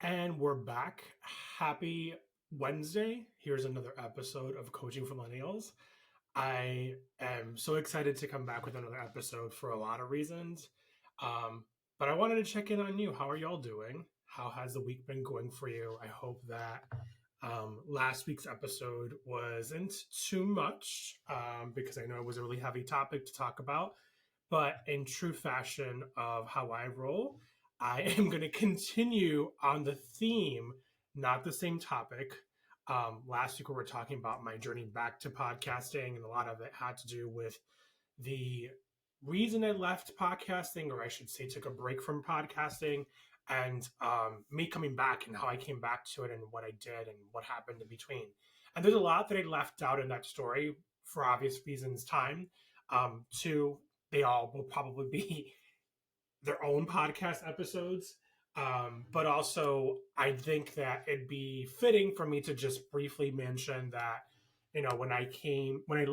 And we're back. Happy Wednesday. Here's another episode of Coaching for Millennials. I am so excited to come back with another episode for a lot of reasons. Um, but I wanted to check in on you. How are y'all doing? How has the week been going for you? I hope that last week's episode wasn't too much because I know it was a really heavy topic to talk about. But in true fashion of how I roll, I am going to continue on the theme, not the same topic. Last week we were talking about my journey back to podcasting, and a lot of it had to do with the reason I left podcasting, or I should say, took a break from podcasting, and me coming back and how I came back to it and what I did and what happened in between. And there's a lot that I left out in that story for obvious reasons. Time, two, they all will probably be their own podcast episodes. But also, I think that it'd be fitting for me to just briefly mention that, when I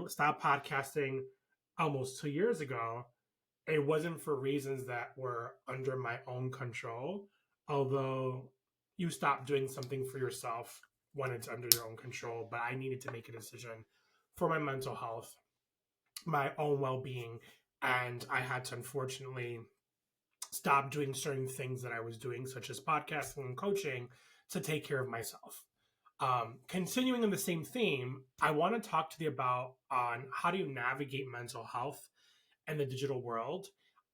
stopped podcasting almost 2 years ago, it wasn't for reasons that were under my own control. Although you stop doing something for yourself when it's under your own control, but I needed to make a decision for my mental health, my own well being, and I had to unfortunately stop doing certain things that I was doing, such as podcasting and coaching, to take care of myself. Continuing in the same theme, I want to talk to you about on how do you navigate mental health in the digital world.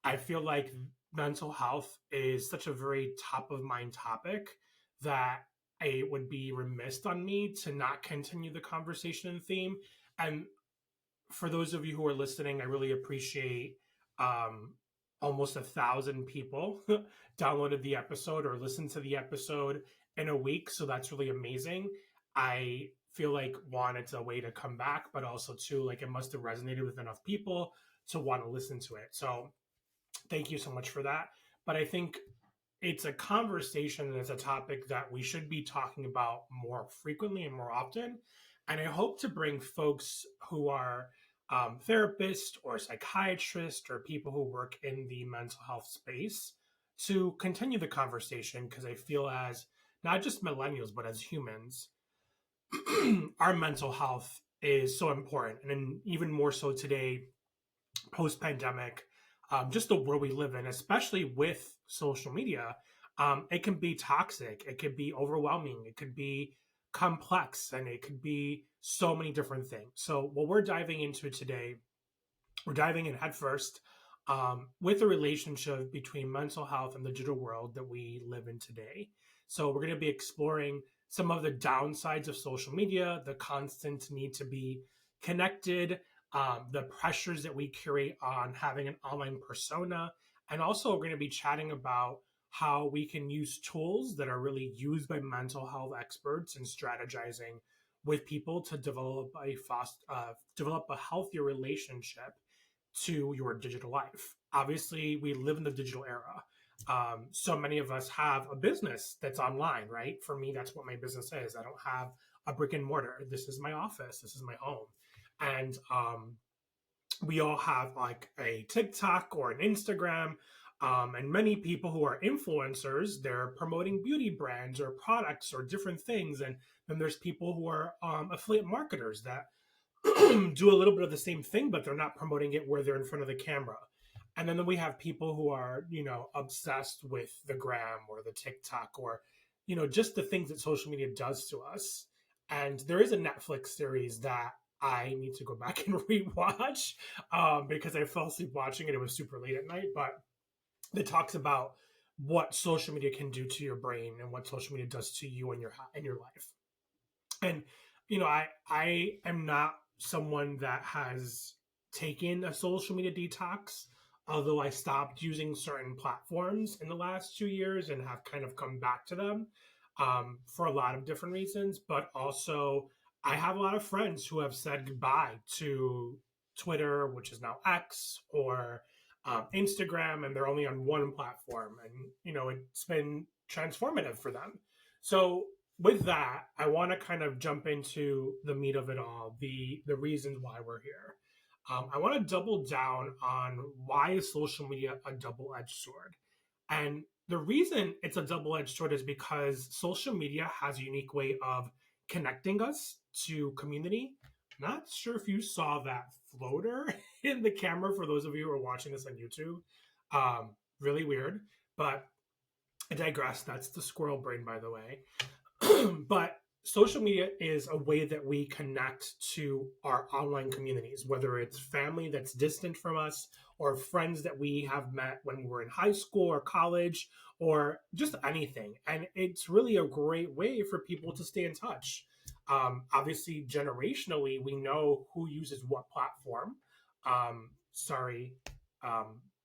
I feel like mental health is such a very top of mind topic that it would be remiss on me to not continue the conversation and theme. And for those of you who are listening, I really appreciate almost 1,000 people downloaded the episode or listened to the episode in a week. So that's really amazing. I feel like one, it's a way to come back, but also two, like it must have resonated with enough people to want to listen to it. So thank you so much for that. But I think it's a conversation and it's a topic that we should be talking about more frequently and more often. And I hope to bring folks who are therapists or psychiatrists or people who work in the mental health space to continue the conversation, because I feel as not just millennials, but as humans, our mental health is so important. And even more so today, post pandemic, just the world we live in, especially with social media, it can be toxic, it could be overwhelming, it could be complex, and it could be so many different things. So, what we're diving into today, we're diving in headfirst with the relationship between mental health and the digital world that we live in today. So, we're going to be exploring some of the downsides of social media, the constant need to be connected, the pressures that we create on having an online persona. And also, we're going to be chatting about how we can use tools that are really used by mental health experts and strategizing with people to develop a healthier relationship to your digital life. Obviously, we live in the digital era. So many of us have a business that's online, right? For me, that's what my business is. I don't have a brick and mortar. This is my office. This is my home. And we all have like a TikTok or an Instagram. And many people who are influencers, they're promoting beauty brands or products or different things. And then there's people who are affiliate marketers that do a little bit of the same thing, but they're not promoting it where they're in front of the camera. And then we have people who are, obsessed with the gram or the TikTok or, just the things that social media does to us. And there is a Netflix series that I need to go back and rewatch because I fell asleep watching it. It was super late at night, but it talks about what social media can do to your brain and what social media does to you in your life. And I am not someone that has taken a social media detox, although I stopped using certain platforms in the last 2 years and have kind of come back to them for a lot of different reasons. But also, I have a lot of friends who have said goodbye to Twitter, which is now X, or Instagram, and they're only on one platform. And, it's been transformative for them. So with that, I want to kind of jump into the meat of it all, the reasons why we're here. I want to double down on why is social media a double-edged sword. And the reason it's a double-edged sword is because social media has a unique way of connecting us to community. Not sure if you saw that floater in the camera for those of you who are watching this on YouTube. Really weird, but I digress. That's the squirrel brain, by the way. But social media is a way that we connect to our online communities, whether it's family that's distant from us or friends that we have met when we were in high school or college or just anything. And it's really a great way for people to stay in touch. Obviously, generationally, we know who uses what platform. Sorry,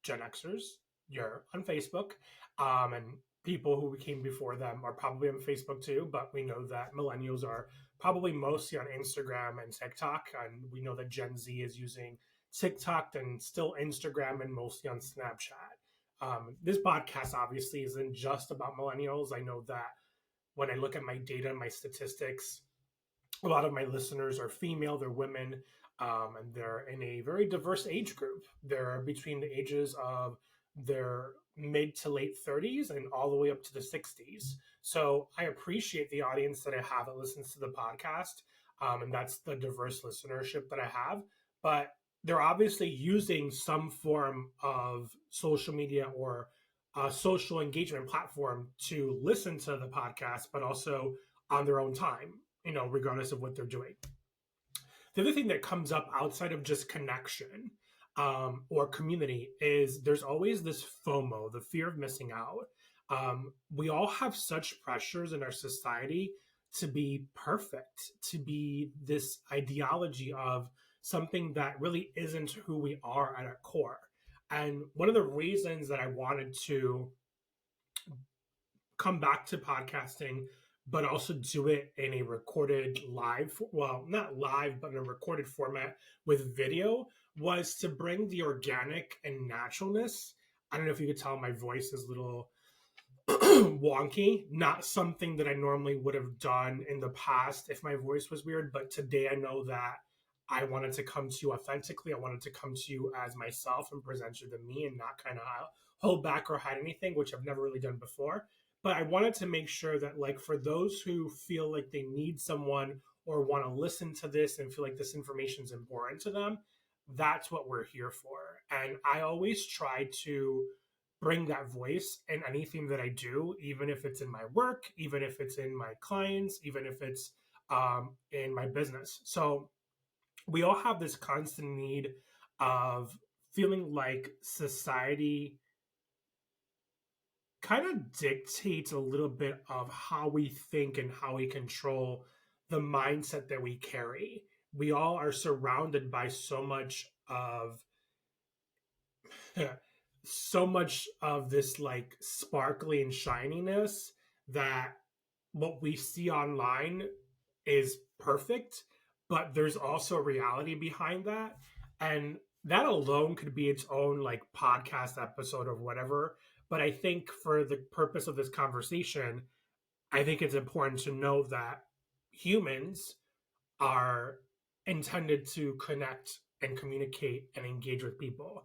Gen Xers, you're on Facebook. And people who came before them are probably on Facebook too, but we know that millennials are probably mostly on Instagram and TikTok. And we know that Gen Z is using TikTok and still Instagram and mostly on Snapchat. This podcast obviously isn't just about millennials. I know that when I look at my data and my statistics, a lot of my listeners are female, they're women, and they're in a very diverse age group. They're between the ages of their mid to late 30s and all the way up to the 60s. So I appreciate the audience that I have that listens to the podcast, and that's the diverse listenership that I have. But they're obviously using some form of social media or a social engagement platform to listen to the podcast, but also on their own time, regardless of what they're doing. The other thing that comes up outside of just connection or community is there's always this FOMO, the fear of missing out. We all have such pressures in our society to be perfect, to be this ideology of something that really isn't who we are at our core. And one of the reasons that I wanted to come back to podcasting, but also do it in a recorded live, well, not live, but in a recorded format with video, was to bring the organic and naturalness. I don't know if you could tell my voice is a little wonky, not something that I normally would have done in the past if my voice was weird, but today I know that I wanted to come to you authentically. I wanted to come to you as myself and present you to me and not kind of hold back or hide anything, which I've never really done before. But I wanted to make sure that, like, for those who feel like they need someone or want to listen to this and feel like this information is important to them, that's what we're here for. And I always try to bring that voice in anything that I do, even if it's in my work, even if it's in my clients, even if it's in my business. So we all have this constant need of feeling like society kind of dictates a little bit of how we think and how we control the mindset that we carry. We all are surrounded by so much of so much of this like sparkly and shininess that what we see online is perfect, but there's also a reality behind that. And that alone could be its own like podcast episode or whatever. But I think for the purpose of this conversation, I think it's important to know that humans are intended to connect and communicate and engage with people.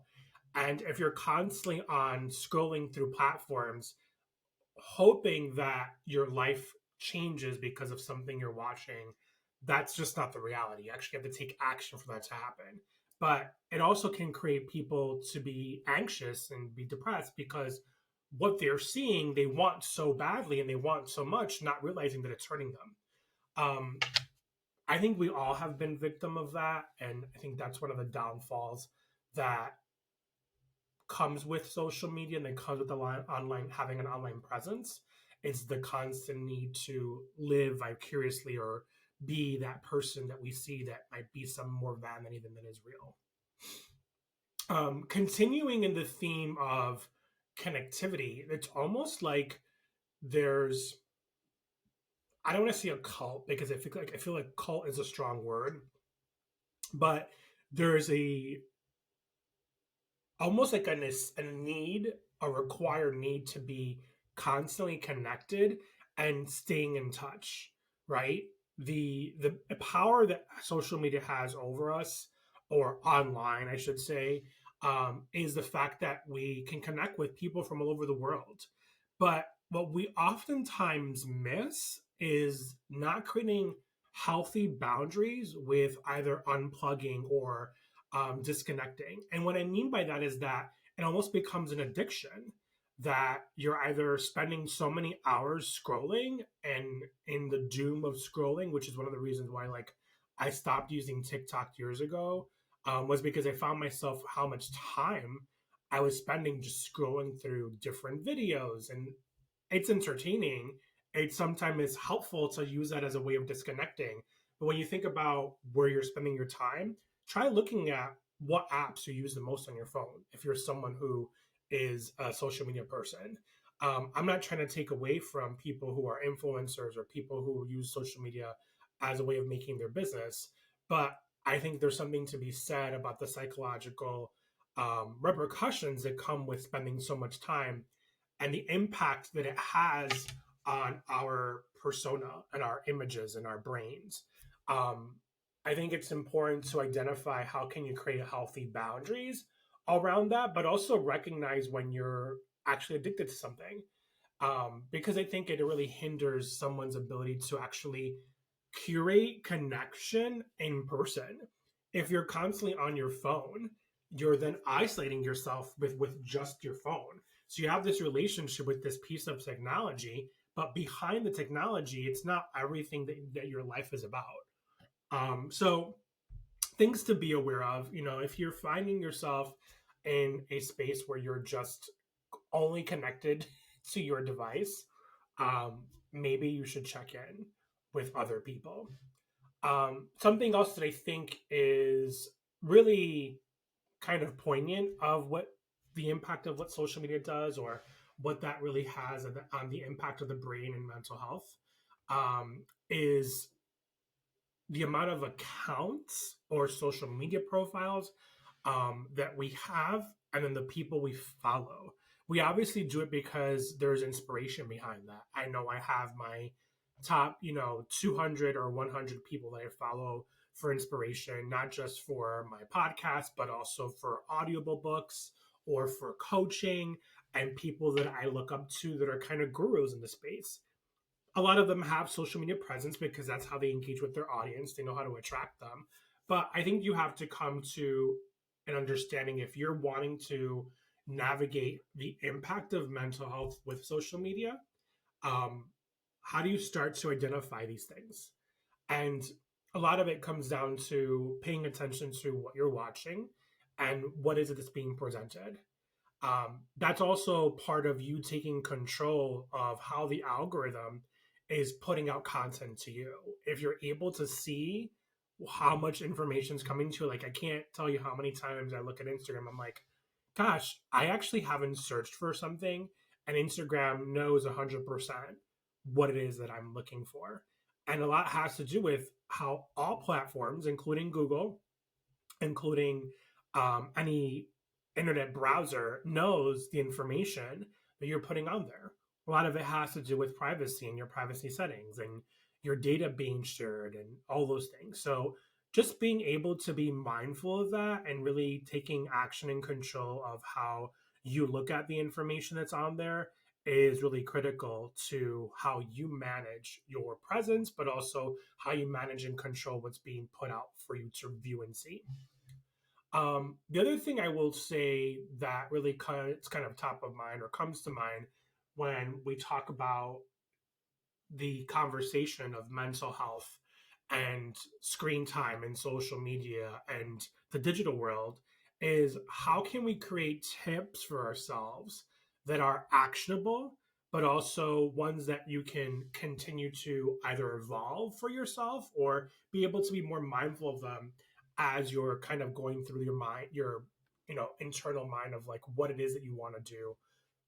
And if you're constantly on scrolling through platforms, hoping that your life changes because of something you're watching, that's just not the reality. You actually have to take action for that to happen. But it also can create people to be anxious and be depressed because what they're seeing, they want so badly and they want so much, not realizing that it's hurting them. I think we all have been victim of that. And I think that's one of the downfalls that comes with social media and then comes with the online, having an online presence. It's the constant need to live vicariously or be that person that we see that might be some more vanity than is real. Continuing in the theme of connectivity, it's almost like there's, I don't want to say a cult because I feel like cult is a strong word, but there's a almost like a need, a required need to be constantly connected and staying in touch, right? The power that social media has over us, or online, I should say, is the fact that we can connect with people from all over the world. But what we oftentimes miss is not creating healthy boundaries with either unplugging or disconnecting. And what I mean by that is that it almost becomes an addiction, that you're either spending so many hours scrolling and in the doom of scrolling, which is one of the reasons why like I stopped using TikTok years ago, was because I found myself how much time I was spending just scrolling through different videos, and it's entertaining. It sometimes is helpful to use that as a way of disconnecting. But when you think about where you're spending your time, try looking at what apps you use the most on your phone. If you're someone who is a social media person, I'm not trying to take away from people who are influencers or people who use social media as a way of making their business, but I think there's something to be said about the psychological repercussions that come with spending so much time and the impact that it has on our persona and our images and our brains. Um, I think it's important to identify how can you create healthy boundaries around that, but also recognize when you're actually addicted to something. Because I think it really hinders someone's ability to actually curate connection in person. If you're constantly on your phone, you're then isolating yourself with just your phone. So you have this relationship with this piece of technology, but behind the technology, it's not everything that your life is about. So things to be aware of, if you're finding yourself in a space where you're just only connected to your device, maybe you should check in with other people. Something else that I think is really kind of poignant of what the impact of what social media does, or what that really has on the impact of the brain and mental health, is the amount of accounts or social media profiles that we have, and then the people we follow. We obviously do it because there's inspiration behind that. I know I have my top, 200 or 100 people that I follow for inspiration, not just for my podcast, but also for audible books or for coaching, and people that I look up to that are kind of gurus in the space. A lot of them have social media presence because that's how they engage with their audience. They know how to attract them. But I think you have to come to an understanding, if you're wanting to navigate the impact of mental health with social media, um, how do you start to identify these things? And a lot of it comes down to paying attention to what you're watching and what is it that's being presented. That's also part of you taking control of how the algorithm is putting out content to you. If you're able to see how much information is coming to you, like I can't tell you how many times I look at Instagram, I'm like, gosh, I actually haven't searched for something, and Instagram knows 100% what it is that I'm looking for. And a lot has to do with how all platforms, including Google, including any internet browser, knows the information that you're putting on there. A lot of it has to do with privacy and your privacy settings and your data being shared and all those things. So just being able to be mindful of that and really taking action and control of how you look at the information that's on there is really critical to how you manage your presence, but also how you manage and control what's being put out for you to view and see. The other thing I will say that really it's kind of top of mind or comes to mind when we talk about the conversation of mental health and screen time and social media and the digital world is, how can we create tips for ourselves that are actionable, but also ones that you can continue to either evolve for yourself or be able to be more mindful of them as you're kind of going through your mind, your internal mind of like what it is that you want to do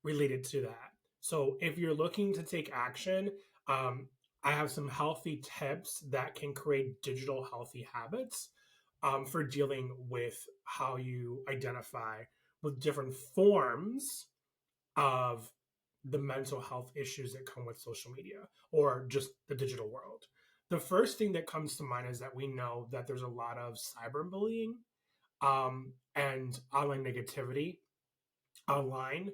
related to that. So if you're looking to take action, um, I have some healthy tips that can create digital healthy habits for dealing with how you identify with different forms of the mental health issues that come with social media or just the digital world. The first thing that comes to mind is that we know that there's a lot of cyberbullying and online negativity online.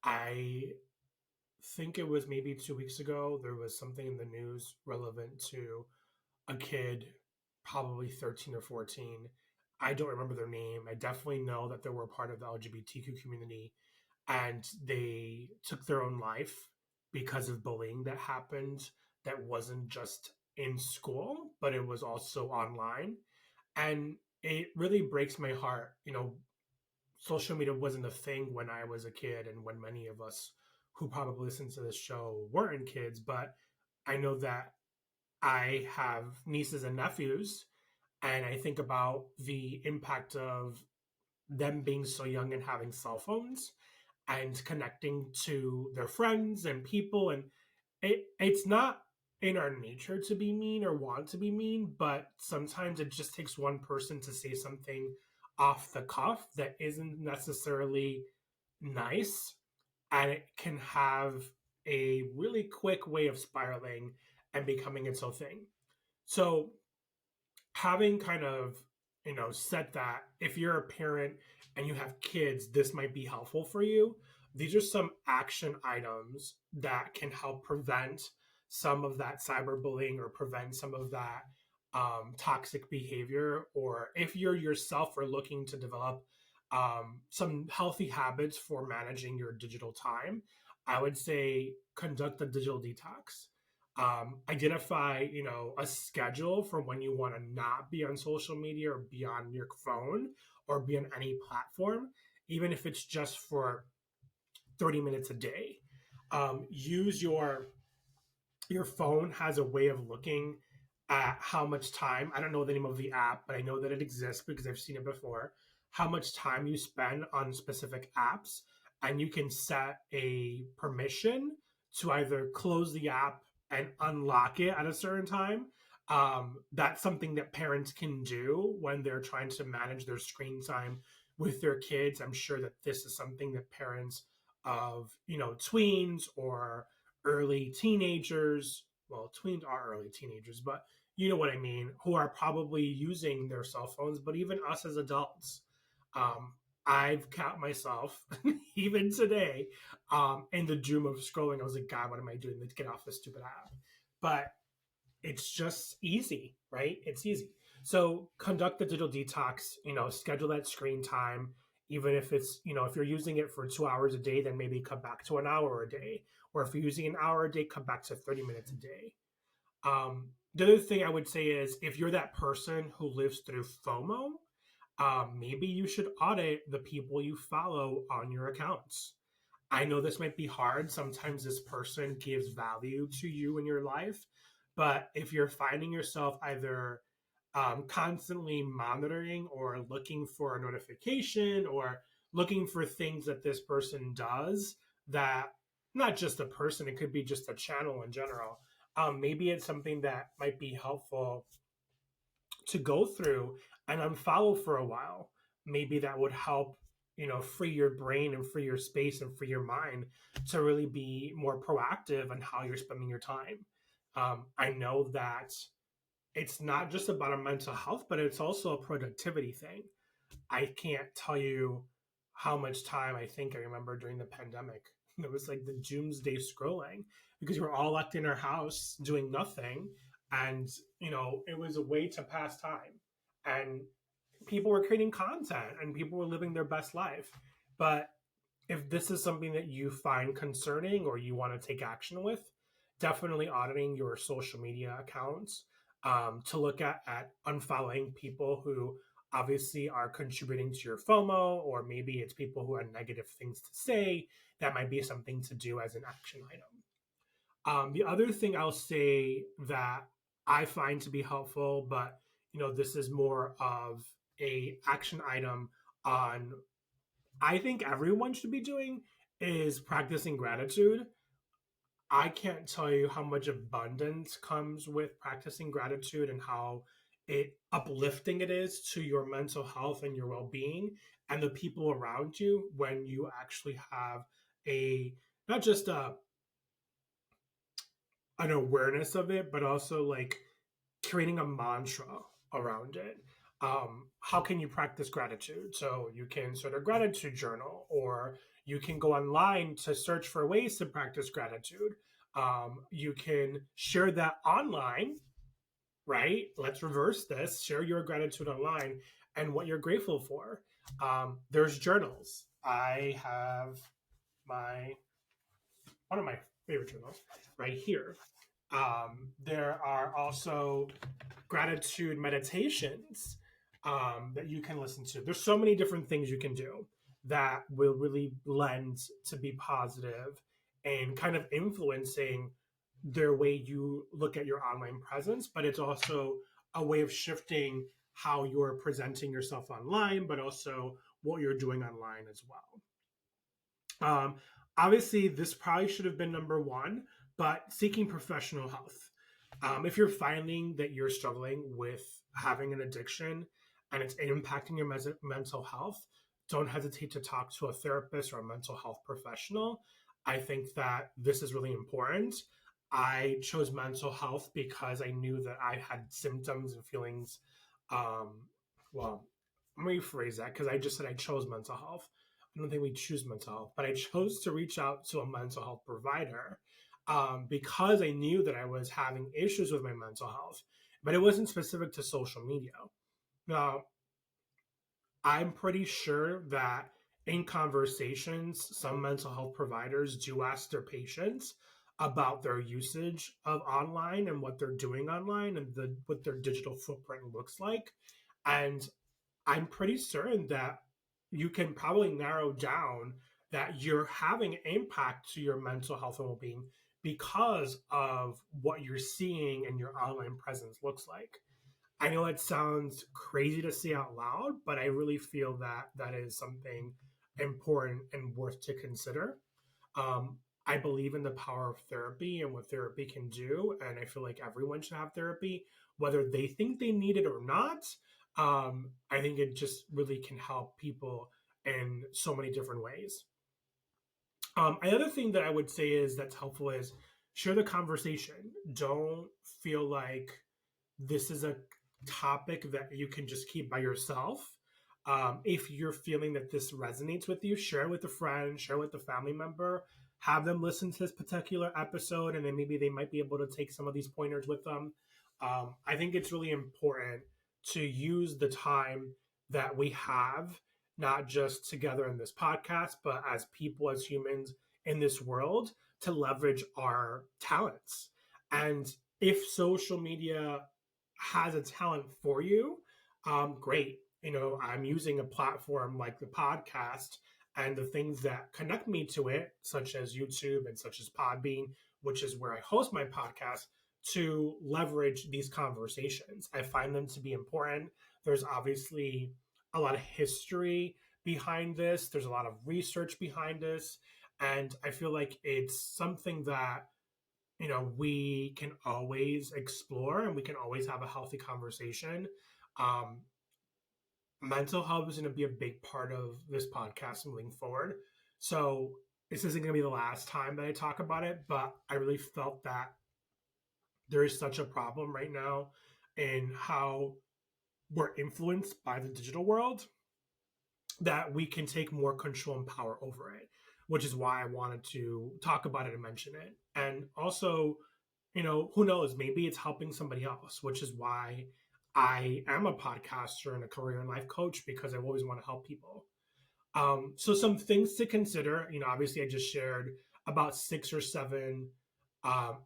I think it was maybe 2 weeks ago, there was something in the news relevant to a kid, probably 13 or 14. I don't remember their name. I definitely know that they were part of the LGBTQ community, and they took their own life because of bullying that happened, that wasn't just in school, but it was also online. And it really breaks my heart. Social media wasn't a thing when I was a kid, and when many of us who probably listen to this show weren't kids. But I know that I have nieces and nephews, and I think about the impact of them being so young and having cell phones and connecting to their friends and people. And it's not in our nature to be mean or want to be mean, but sometimes it just takes one person to say something off the cuff that isn't necessarily nice, and it can have a really quick way of spiraling and becoming its own thing. So having kind of said that, if you're a parent and you have kids, this might be helpful for you. These are some action items that can help prevent some of that cyberbullying, or prevent some of that toxic behavior. Or if you're yourself are looking to develop some healthy habits for managing your digital time, I would say conduct a digital detox. Identify a schedule for when you want to not be on social media or be on your phone or be on any platform, even if it's just for 30 minutes a day. Use your phone has a way of looking at how much time. I don't know the name of the app, but I know that it exists because I've seen it before. How much time you spend on specific apps, and you can set a permission to either close the app and unlock it at a certain time. That's something that parents can do when they're trying to manage their screen time with their kids. I'm sure that this is something that parents of tweens or early teenagers, well, tweens are early teenagers, but you know what I mean, who are probably using their cell phones. But even us as adults, um, I've caught myself even today in the doom of scrolling. I was like, God, what am I doing? Let's get off this stupid app. But it's just easy, right? It's easy. So conduct the digital detox, schedule that screen time. Even if it's, if you're using it for 2 hours a day, then maybe cut back to an hour a day. Or if you're using an hour a day, cut back to 30 minutes a day. The other thing I would say is, if you're that person who lives through FOMO, maybe you should audit the people you follow on your accounts. I know this might be hard. Sometimes this person gives value to you in your life. But if you're finding yourself either constantly monitoring or looking for a notification, or looking for things that this person does, that not just a person, it could be just a channel in general. Maybe it's something that might be helpful to go through and unfollow for a while. Maybe that would help, free your brain and free your space and free your mind to really be more proactive on how you're spending your time. I know that it's not just about our mental health, but it's also a productivity thing. I can't tell you how much time I think I remember during the pandemic. It was like the doomsday scrolling, because we were all locked in our house doing nothing. And, it was a way to pass time. And people were creating content and people were living their best life. But if this is something that you find concerning or you want to take action with, definitely auditing your social media accounts, to look at unfollowing people who obviously are contributing to your FOMO, or maybe it's people who have negative things to say. That might be something to do as an action item. The other thing I'll say that I find to be helpful, but this is more of a action item on, I think everyone should be doing, is practicing gratitude. I can't tell you how much abundance comes with practicing gratitude, and how uplifting it is to your mental health and your well-being and the people around you, when you actually have a, not just an awareness of it, but also like creating a mantra around it. How can you practice gratitude? So you can sort of gratitude journal, or You can go online to search for ways to practice gratitude. You can share that online, right? Let's reverse this. Share your gratitude online and what you're grateful for. There's journals. I have my one of my favorite journals right here. There are also gratitude meditations that you can listen to. There's so many different things you can do that will really lend to be positive and kind of influencing their way you look at your online presence, but it's also a way of shifting how you're presenting yourself online, but also what you're doing online as well. Um, Obviously, this probably should have been number one, but seeking professional health. If you're finding that you're struggling with having an addiction and it's impacting your mental health, don't hesitate to talk to a therapist or a mental health professional. I think that this is really important. I chose mental health because I knew that I had symptoms and feelings. Um, well, let me rephrase that because I just said I chose mental health. I don't think we choose mental health, but I chose to reach out to a mental health provider because I knew that I was having issues with my mental health, but it wasn't specific to social media. Now, I'm pretty sure that in conversations, some mental health providers do ask their patients about their usage of online and what they're doing online and what their digital footprint looks like. And I'm pretty certain that you can probably narrow down that you're having an impact to your mental health and well-being because of what you're seeing and your online presence looks like. I know it sounds crazy to say out loud, but I really feel that that is something important and worth to consider. I believe in the power of therapy and what therapy can do, and I feel like everyone should have therapy, whether they think they need it or not. I think it just really can help people in so many different ways. Another thing that I would say is that's helpful is share the conversation. Don't feel like this is a topic that you can just keep by yourself. If you're feeling that this resonates with you, share it with a friend, share it with a family member, have them listen to this particular episode, and then maybe they might be able to take some of these pointers with them. I think it's really important to use the time that we have, not just together in this podcast, but as people, as humans in this world, to leverage our talents. And if social media has a talent for you, great. You know, I'm using a platform like the podcast and the things that connect me to it, such as YouTube and such as Podbean, which is where I host my podcast, to leverage these conversations. I find them to be important. There's obviously a lot of history behind this, there's a lot of research behind this. And I feel like it's something that we can always explore and we can always have a healthy conversation. um, Mental health is going to be a big part of this podcast moving forward, so this isn't going to be the last time that I talk about it, but I really felt that there is such a problem right now in how we're influenced by the digital world that we can take more control and power over it, which is why I wanted to talk about it and mention it. And also, who knows, maybe it's helping somebody else, which is why I am a podcaster and a career and life coach, because I always want to help people. So some things to consider, obviously I just shared about 6 or 7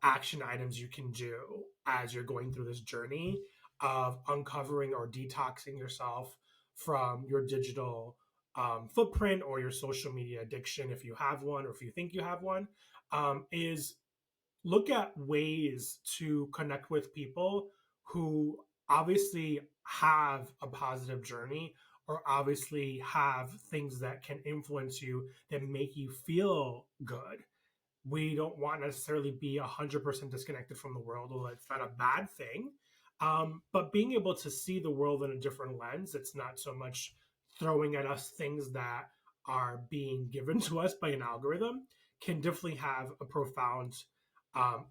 action items you can do as you're going through this journey of uncovering or detoxing yourself from your digital footprint or your social media addiction, if you have one or if you think you have one. Is look at ways to connect with people who obviously have a positive journey or obviously have things that can influence you that make you feel good. We don't want necessarily be 100% disconnected from the world, although it's not a bad thing. But being able to see the world in a different lens, it's not so much throwing at us things that are being given to us by an algorithm, can definitely have a profound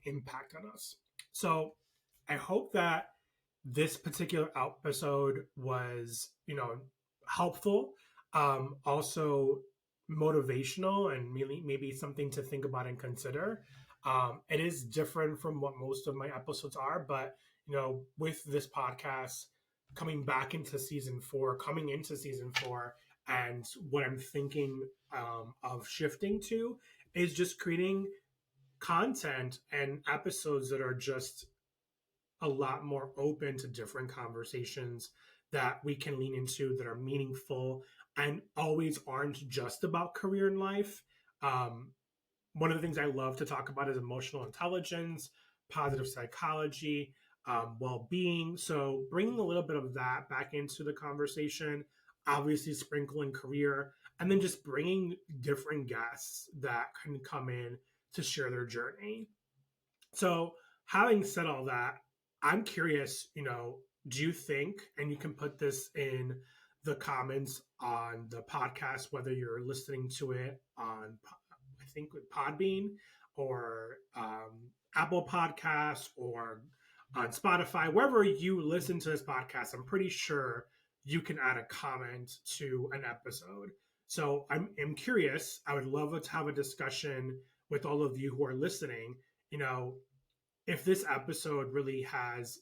impact on us. So I hope that this particular episode was, helpful. Also, motivational and maybe something to think about and consider. It is different from what most of my episodes are, but with this podcast coming back into coming into season four, and what I'm thinking of shifting to is just creating content and episodes that are just a lot more open to different conversations that we can lean into that are meaningful and always aren't just about career and life. Um, One of the things I love to talk about is emotional intelligence, positive psychology, well being. So, bringing a little bit of that back into the conversation, obviously, sprinkling career, and then just bringing different guests that can come in to share their journey. So, having said all that, I'm curious, do you think, and you can put this in the comments on the podcast, whether you're listening to it on, I think, with Podbean or Apple Podcasts or on Spotify, wherever you listen to this podcast, I'm pretty sure you can add a comment to an episode. So, I'm curious. I would love to have a discussion with all of you who are listening, you know, if this episode really has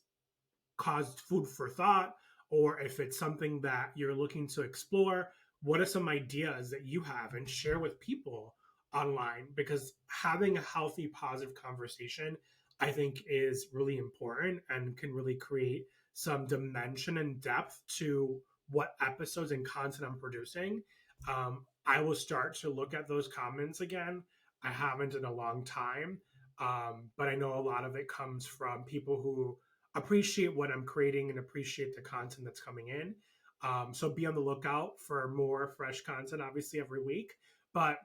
caused food for thought, or if it's something that you're looking to explore, what are some ideas that you have and share with people online? Because having a healthy, positive conversation, I think, is really important and can really create some dimension and depth to what episodes and content I'm producing. I will start to look at those comments again. I haven't in a long time, but I know a lot of it comes from people who appreciate what I'm creating and appreciate the content that's coming in. So be on the lookout for more fresh content, obviously, every week, but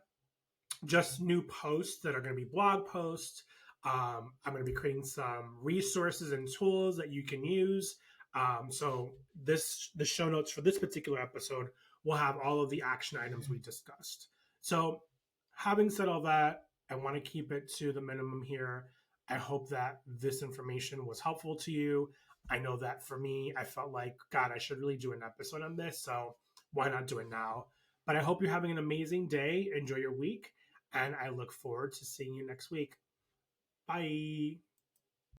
just new posts that are going to be blog posts. I'm going to be creating some resources and tools that you can use. So the show notes for this particular episode will have all of the action items we discussed. So having said all that, I want to keep it to the minimum here. I hope that this information was helpful to you. I know that for me, I felt like, God, I should really do an episode on this. So why not do it now? But I hope you're having an amazing day. Enjoy your week. And I look forward to seeing you next week. Bye.